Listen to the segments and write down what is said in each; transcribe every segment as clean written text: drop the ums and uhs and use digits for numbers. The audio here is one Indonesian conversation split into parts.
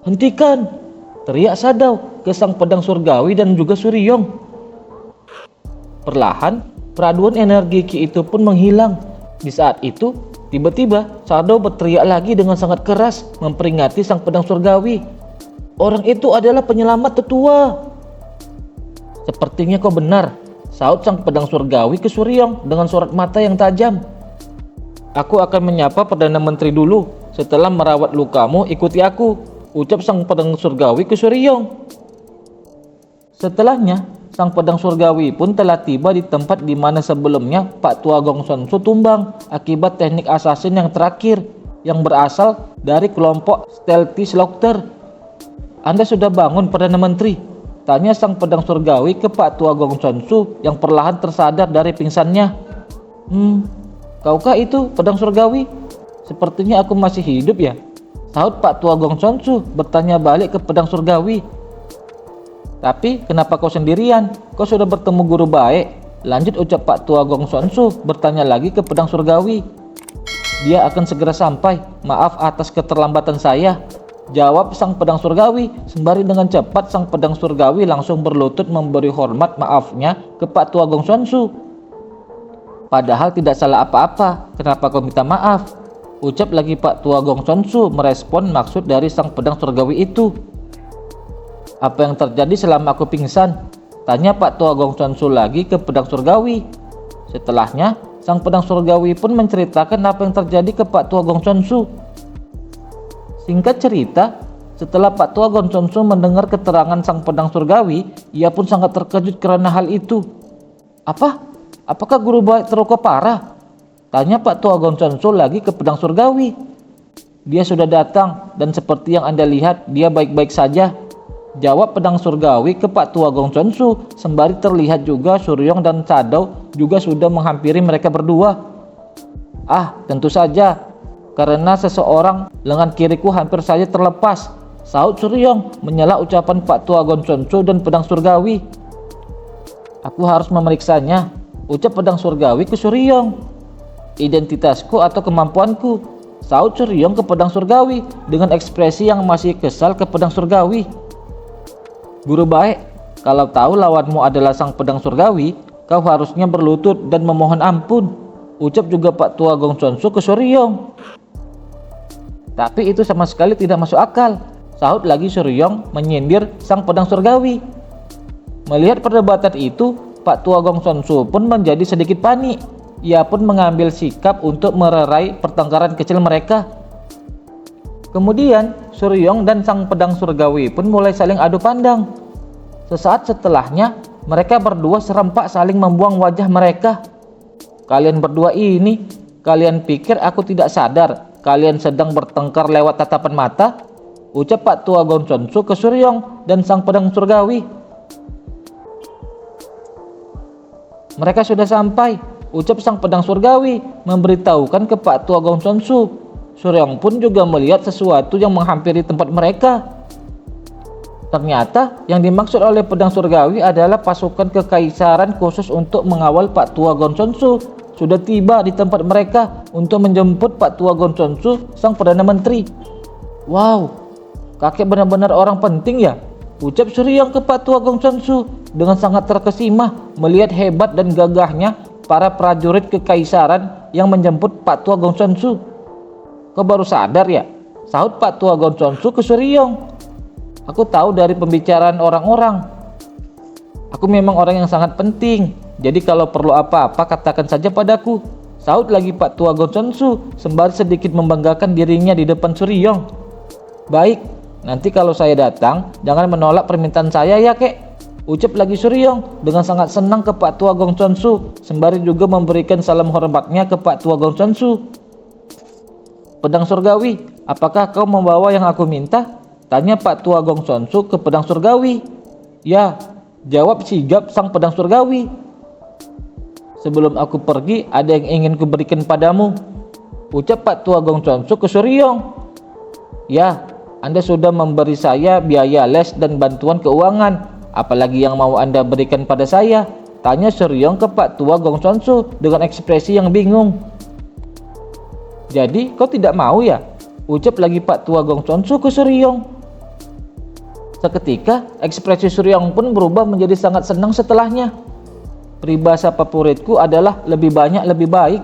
Hentikan! Teriak Sadao ke sang pedang surgawi dan juga Suryong. Perlahan, peraduan energi ki itu pun menghilang. Di saat itu, tiba-tiba Sadao berteriak lagi dengan sangat keras memperingati sang pedang surgawi. Orang itu adalah penyelamat tetua. Sepertinya kau benar, saut sang pedang surgawi ke Suryong dengan sorot mata yang tajam. Aku akan menyapa Perdana Menteri dulu. Setelah merawat lukamu, ikuti aku, ucap sang pedang surgawi ke Suryong. Setelahnya, sang pedang surgawi pun telah tiba di tempat di mana sebelumnya Pak Tua Gong Sun Su tumbang akibat teknik assassin yang terakhir yang berasal dari kelompok Stealthy Slaughter. Anda sudah bangun, Perdana Menteri? Tanya sang pedang surgawi ke Pak Tua Gong Sun Su yang perlahan tersadar dari pingsannya. Kaukah itu pedang surgawi? Sepertinya aku masih hidup ya, sahut Pak Tua Gong Sun Su bertanya balik ke pedang surgawi. Tapi kenapa kau sendirian? Kau sudah bertemu guru baik. Lanjut ucap Pak Tua Gong Sun Su bertanya lagi ke pedang surgawi. Dia akan segera sampai. Maaf atas keterlambatan saya, jawab sang pedang surgawi. Sembari dengan cepat sang pedang surgawi langsung berlutut memberi hormat maafnya ke Pak Tua Gong Sun Su. Padahal tidak salah apa-apa, kenapa kau minta maaf? Ucap lagi Pak Tua Gong Sun Su merespon maksud dari sang pedang surgawi itu. Apa yang terjadi selama aku pingsan? Tanya Pak Tua Gong Sun Su lagi ke pedang surgawi. Setelahnya, sang pedang surgawi pun menceritakan apa yang terjadi ke Pak Tua Gong Sun Su. Singkat cerita, setelah Pak Tua Gong Sun Su mendengar keterangan sang pedang surgawi, ia pun sangat terkejut karena hal itu. Apakah guru baik terluka parah? Tanya Pak Tua Gong Sun Su lagi ke pedang surgawi. Dia sudah datang dan seperti yang Anda lihat dia baik-baik saja, jawab pedang surgawi ke Pak Tua Gong Sun Su sembari terlihat juga Suryong dan Sadao juga sudah menghampiri mereka berdua. Tentu saja, karena seseorang lengan kiriku hampir saja terlepas, sahut Suryong menyela ucapan Pak Tua Gong Sun Su dan pedang surgawi. Aku harus memeriksanya, ucap pedang surgawi ke Suryong. Identitasku atau kemampuanku, sahut Suryong ke pedang surgawi dengan ekspresi yang masih kesal ke pedang surgawi. Guru baik, kalau tahu lawanmu adalah sang pedang surgawi, kau harusnya berlutut dan memohon ampun, ucap juga Pak Tua Gong Sun Su ke Suryong. Tapi itu sama sekali tidak masuk akal, sahut lagi Suryong menyindir sang pedang surgawi. Melihat perdebatan itu, Pak Tua Gong Sun Su pun menjadi sedikit panik. Ia pun mengambil sikap untuk mererai pertengkaran kecil mereka. Kemudian Suryong dan sang pedang surgawi pun mulai saling adu pandang. Sesaat setelahnya, mereka berdua serempak saling membuang wajah mereka. Kalian berdua ini, kalian pikir aku tidak sadar kalian sedang bertengkar lewat tatapan mata? Ucap Pak Tua Gong Sun Su ke Suryong dan sang pedang surgawi. Mereka sudah sampai, ucap sang pedang surgawi memberitahukan ke Pak Tua Gong Sun Su. Suryong pun juga melihat sesuatu yang menghampiri tempat mereka. Ternyata yang dimaksud oleh pedang surgawi adalah pasukan kekaisaran khusus untuk mengawal Pak Tua Gong Sun Su sudah tiba di tempat mereka untuk menjemput Pak Tua Gong Sun Su, sang Perdana Menteri. Wow, kakek benar-benar orang penting ya, ucap Suryong ke Pak Tua Gong Sun Su dengan sangat terkesima melihat hebat dan gagahnya para prajurit kekaisaran yang menjemput Pak Tua Gong Sun Su. Kau baru sadar ya, sahut Pak Tua Gong Sun Su ke Suryong. Aku tahu dari pembicaraan orang-orang. Aku memang orang yang sangat penting, jadi kalau perlu apa-apa katakan saja padaku, sahut lagi Pak Tua Gong Sun Su sembari sedikit membanggakan dirinya di depan Suryong. Baik, nanti kalau saya datang jangan menolak permintaan saya ya kek, ucap lagi Suryong dengan sangat senang ke Pak Tua Gong Sun Su sembari juga memberikan salam hormatnya ke Pak Tua Gong Sun Su. Pedang surgawi, apakah kau membawa yang aku minta? Tanya Pak Tua Gong Sun Su ke pedang surgawi. Ya, jawab sigap sang pedang surgawi. Sebelum aku pergi, ada yang ingin kuberikan padamu, ucap Pak Tua Gong Sun Su ke Suryong. Ya, Anda sudah memberi saya biaya les dan bantuan keuangan, apalagi yang mau Anda berikan pada saya? Tanya Suryong ke Pak Tua Gong Sun Su dengan ekspresi yang bingung. Jadi kau tidak mau ya? Ucap lagi Pak Tua Gong Sun Su ke Suryong. Seketika, ekspresi Suryong pun berubah menjadi sangat senang setelahnya. Peribahasa favoritku adalah lebih banyak lebih baik,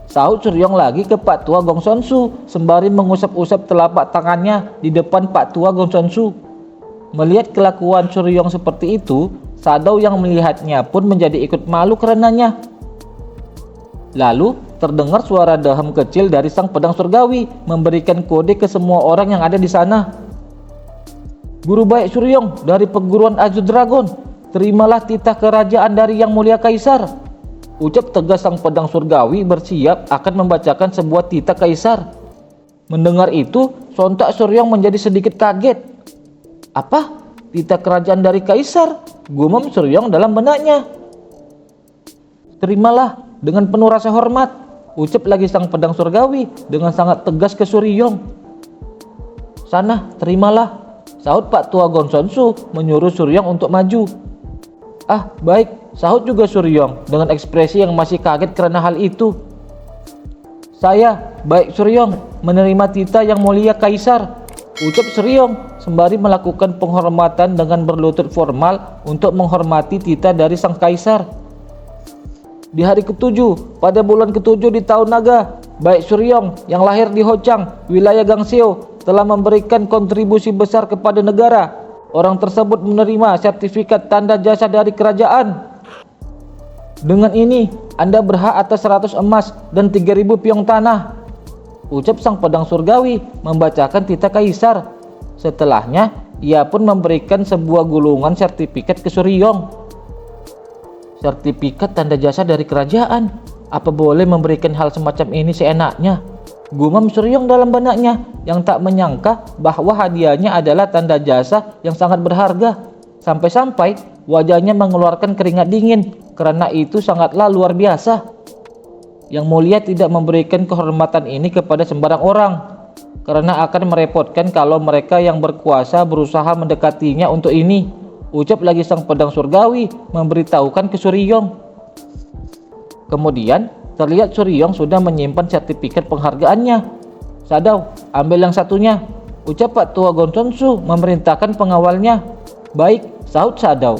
sahut Suryong lagi ke Pak Tua Gong Son Su sembari mengusap-usap telapak tangannya di depan Pak Tua Gong Son Su. Melihat kelakuan Suryong seperti itu, Shadow yang melihatnya pun menjadi ikut malu karenanya. Lalu terdengar suara dahem kecil dari sang pedang surgawi memberikan kode ke semua orang yang ada di sana. Guru baik Suryong dari perguruan Azure Dragon, terimalah titah kerajaan dari Yang Mulia Kaisar. Ucap tegas sang pedang surgawi bersiap akan membacakan sebuah titah kaisar. Mendengar itu, sontak Suryong menjadi sedikit kaget. Apa? Titah kerajaan dari kaisar? Gumam Suryong dalam benaknya. Terimalah dengan penuh rasa hormat, ucap lagi sang pedang surgawi dengan sangat tegas ke Suryong. Sana, terimalah, sahut Pak Tua Gong Son Su menyuruh Suryong untuk maju. Ah, baik, sahut juga Suryong dengan ekspresi yang masih kaget karena hal itu. Saya, baik Suryong, menerima titah Yang Mulia Kaisar, ucap Suryong sembari melakukan penghormatan dengan berlutut formal untuk menghormati titah dari sang kaisar. Di hari ke-7, pada bulan ke-7 di tahun naga, baik Suryong yang lahir di Hochang, wilayah Gangseo, telah memberikan kontribusi besar kepada negara. Orang tersebut menerima sertifikat tanda jasa dari kerajaan. Dengan ini, Anda berhak atas 100 emas dan 3.000 piong tanah, ucap sang pedang surgawi membacakan titah kaisar. Setelahnya, ia pun memberikan sebuah gulungan sertifikat ke Suryong. Sertifikat tanda jasa dari kerajaan? Apa boleh memberikan hal semacam ini seenaknya? Gumam Suryong dalam benaknya yang tak menyangka bahwa hadiahnya adalah tanda jasa yang sangat berharga. Sampai-sampai wajahnya mengeluarkan keringat dingin karena itu sangatlah luar biasa. Yang Mulia tidak memberikan kehormatan ini kepada sembarang orang karena akan merepotkan kalau mereka yang berkuasa berusaha mendekatinya untuk ini, ucap lagi sang pedang surgawi memberitahukan ke Suryong. Kemudian terlihat Suryong sudah menyimpan sertifikat penghargaannya. Shadow, ambil yang satunya, ucap Pak Tua Gong Son Su memerintahkan pengawalnya. Baik, sahut Shadow.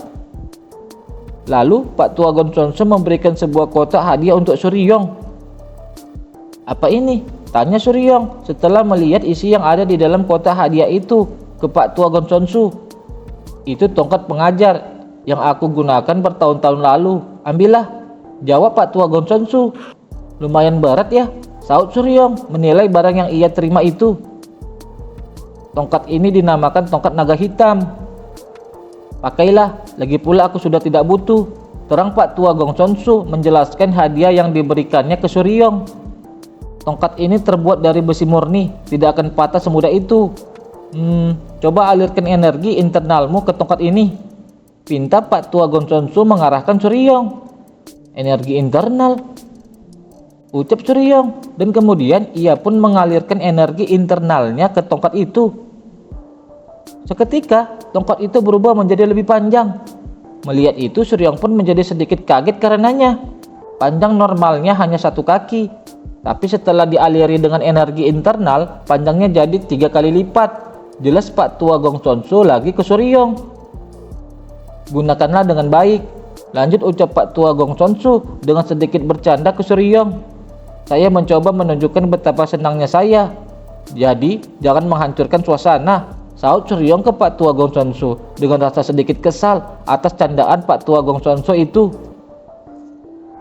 Lalu Pak Tua Gong Son Su memberikan sebuah kotak hadiah untuk Suryong. Apa ini? Tanya Suryong setelah melihat isi yang ada di dalam kotak hadiah itu ke Pak Tua Gong Son Su. Itu tongkat pengajar yang aku gunakan bertahun-tahun lalu. Ambillah, jawab Pak Tua Gong Son Su. Lumayan berat ya, sahut Suryong menilai barang yang ia terima itu. Tongkat ini dinamakan tongkat naga hitam. Pakailah, lagi pula aku sudah tidak butuh, terang Pak Tua Gong Son Su menjelaskan hadiah yang diberikannya ke Suryong. Tongkat ini terbuat dari besi murni, tidak akan patah semudah itu. Coba alirkan energi internalmu ke tongkat ini, pinta Pak Tua Gong Son Su mengarahkan Suryong. Energi internal, ucap Suryong, dan kemudian ia pun mengalirkan energi internalnya ke tongkat itu. Seketika tongkat itu berubah menjadi lebih panjang. Melihat itu Suryong pun menjadi sedikit kaget karenanya. Panjang normalnya hanya 1 kaki, tapi setelah dialiri dengan energi internal, panjangnya jadi 3 kali lipat. Jelas Pak Tua Gong Son Su lagi ke Suryong. Gunakanlah dengan baik, lanjut ucap Pak Tua Gong Son Su dengan sedikit bercanda ke Suryong. Saya mencoba menunjukkan betapa senangnya saya. Jadi jangan menghancurkan suasana, sahut Suryong ke Pak Tua Gong Son Su dengan rasa sedikit kesal atas candaan Pak Tua Gong Son Su itu.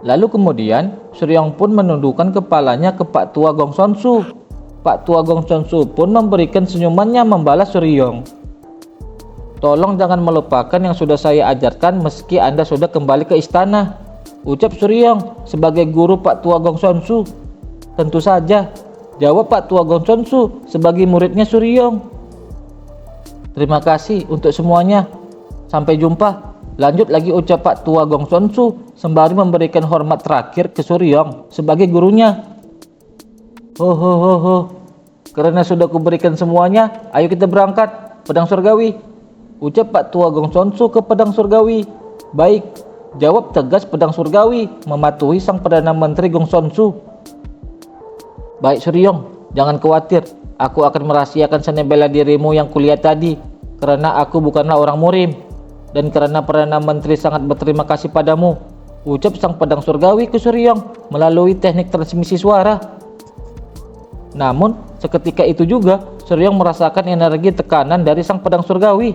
Lalu kemudian Suryong pun menundukkan kepalanya ke Pak Tua Gong Son Su. Pak Tua Gong Son Su pun memberikan senyumannya membalas Suryong. Tolong jangan melupakan yang sudah saya ajarkan meski Anda sudah kembali ke istana, ucap Suryong sebagai guru Pak Tua Gong Son Su. Tentu saja, jawab Pak Tua Gong Son Su sebagai muridnya Suryong. Terima kasih untuk semuanya. Sampai jumpa. Lanjut lagi ucap Pak Tua Gong Son Su sembari memberikan hormat terakhir ke Suryong sebagai gurunya. Ho, karena sudah kuberikan semuanya, ayo kita berangkat, pedang surgawi, ucap Pak Tua Gong Son Su ke pedang surgawi. Baik, jawab tegas pedang surgawi mematuhi sang Perdana Menteri Gong Son Su. Baik Suryong, jangan khawatir, aku akan merahasiakan seni bela dirimu yang kulihat tadi, karena aku bukanlah orang murim, dan karena Perdana Menteri sangat berterima kasih padamu, ucap sang pedang surgawi ke Suryong melalui teknik transmisi suara. Namun, seketika itu juga Suryong merasakan energi tekanan dari sang pedang surgawi.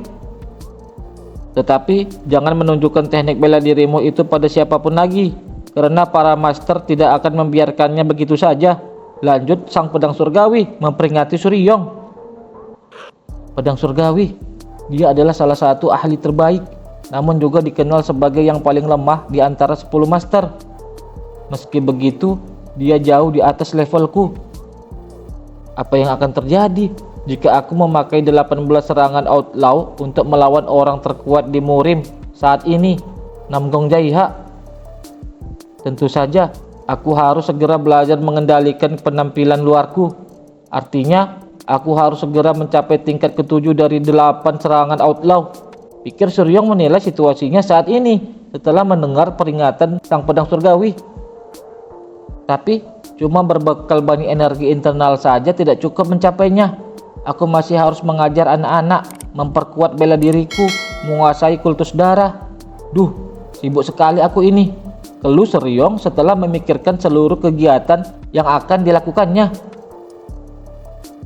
Tetapi, jangan menunjukkan teknik bela dirimu itu pada siapapun lagi, karena para master tidak akan membiarkannya begitu saja. Lanjut sang pedang surgawi memperingati Suryong. Pedang surgawi, dia adalah salah satu ahli terbaik, namun juga dikenal sebagai yang paling lemah di antara 10 master. Meski begitu, dia jauh di atas levelku. Apa yang akan terjadi jika aku memakai 18 serangan outlaw untuk melawan orang terkuat di Murim saat ini, Namgong Jaiha? Tentu saja, aku harus segera belajar mengendalikan penampilan luarku. Artinya, aku harus segera mencapai tingkat ke-7 dari 8 serangan outlaw, pikir Suryong menilai situasinya saat ini setelah mendengar peringatan sang pedang surgawi. Tapi, cuma berbekal banyak energi internal saja tidak cukup mencapainya. Aku masih harus mengajar anak-anak, memperkuat bela diriku, menguasai kultus darah. Duh, sibuk sekali aku ini, keluh Suryong setelah memikirkan seluruh kegiatan yang akan dilakukannya.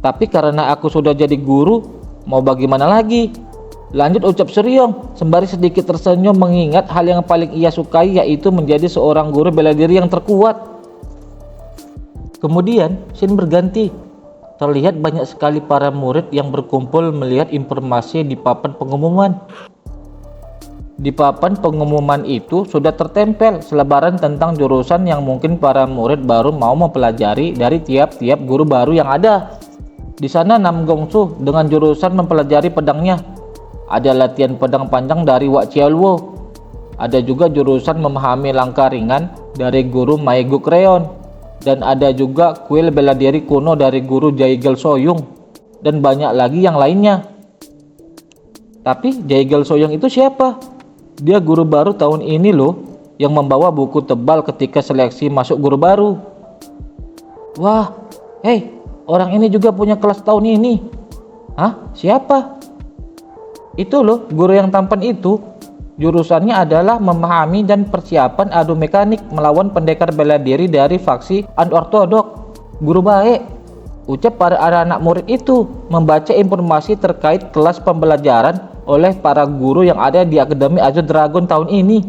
Tapi karena aku sudah jadi guru, mau bagaimana lagi? Lanjut ucap Suryong sembari sedikit tersenyum mengingat hal yang paling ia sukai, yaitu menjadi seorang guru bela diri yang terkuat. Kemudian scene berganti. Terlihat banyak sekali para murid yang berkumpul melihat informasi di papan pengumuman. Di papan pengumuman itu sudah tertempel selebaran tentang jurusan yang mungkin para murid baru mau mempelajari dari tiap-tiap guru baru yang ada. Di sana Nam Gongsu dengan jurusan mempelajari pedangnya. Ada latihan pedang panjang dari Wak Chiaoluo. Ada juga jurusan memahami langkah ringan dari guru Maeguk Reon. Dan ada juga kuil bela diri kuno dari guru Jaigel Soyung. Dan banyak lagi yang lainnya. Tapi Jaigel Soyung itu siapa? Dia guru baru tahun ini loh, yang membawa buku tebal ketika seleksi masuk guru baru. Wah, hei, orang ini juga punya kelas tahun ini. Hah? Siapa? Itu loh, guru yang tampan itu. Jurusannya adalah memahami dan persiapan adu mekanik melawan pendekar bela diri dari faksi unortodok. Guru baik, ucap para anak-anak murid itu membaca informasi terkait kelas pembelajaran oleh para guru yang ada di Akademi Azure Dragon tahun ini.